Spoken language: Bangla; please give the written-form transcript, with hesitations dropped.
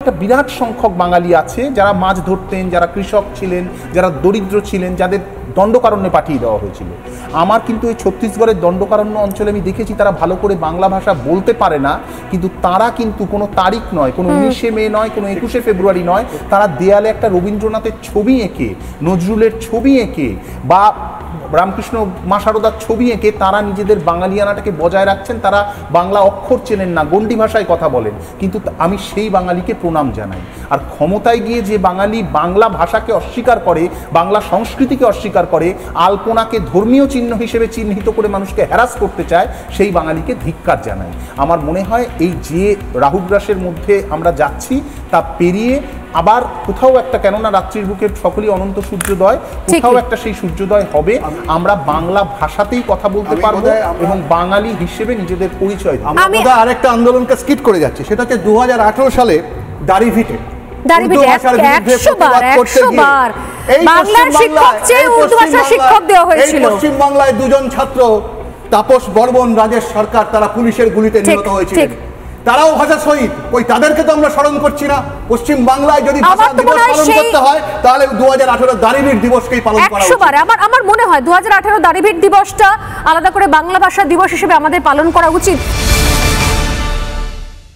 একটা বিরাট সংখ্যক বাঙালি আছে যারা মাছ ধরতেন, যারা কৃষক ছিলেন, যারা দরিদ্র ছিলেন, যাদের দণ্ডকারণ্যে পাঠিয়ে দেওয়া হয়েছিল। আমার কিন্তু এই ছত্তিশগড়ের দণ্ডকারণ্য অঞ্চলে আমি দেখেছি তারা ভালো করে বাংলা ভাষা বলতে পারে না, কিন্তু তারা কিন্তু কোনো তারিখ নয়, কোনো 19শে মে নয়, কোনো 21শে ফেব্রুয়ারি নয়, তারা দেয়ালে একটা রবীন্দ্রনাথের ছবি এঁকে, নজরুলের ছবি এঁকে বা রামকৃষ্ণ মা শারদার ছবি এঁকে তারা নিজেদের বাঙালিয়ানাটাকে বজায় রাখছেন। তারা বাংলা অক্ষর চেনেন না, গণ্ডি ভাষায় কথা বলেন, কিন্তু আমি সেই বাঙালিকে প্রণাম জানাই। আর ক্ষমতায় গিয়ে যে বাঙালি বাংলা ভাষাকে অস্বীকার করে, বাংলা সংস্কৃতিকে অস্বীকার করে, আলপনাকে ধর্মীয় চিহ্ন হিসেবে চিহ্নিত করে মানুষকে হ্যারাস করতে চায়, সেই বাঙালিকে ধিক্কার জানাই। আমার মনে হয় এই যে রাহুগ্রাসের মধ্যে আমরা যাচ্ছি তা পেরিয়ে আবার কোথাও একটা, কেননা রাত্রির বুকে সকলেই অনন্ত সূর্যোদয়, কোথাও একটা সেই সূর্যোদয় হবে, আমরা বাংলা ভাষাতেই কথা বলতে পারবো এবং বাঙালি হিসেবে নিজেদের পরিচয় দেব। আমরা আরেকটা আন্দোলনকে স্কিপ করে যাচ্ছি, সেটা হচ্ছে 2018 সালে দাড়িভিটে পশ্চিমবাংলায় দুজন ছাত্র তাপস বর্মন, রাজেশ সরকার, তারা পুলিশের গুলিতে নিহত হয়েছিলেন। তারাও ভাষা শহীদ, ওই তাদেরকে তো আমরা স্মরণ করছি না। পশ্চিম বাংলায় যদি ভাষা দিবস পালন করতে হয় তাহলে 2018 দাড়িভিট দিবসকেই পালন করা উচিত। আমার মনে হয় 2018 দাড়িভিট দিবসটা আলাদা করে বাংলা ভাষা দিবস হিসেবে আমাদের পালন করা উচিত।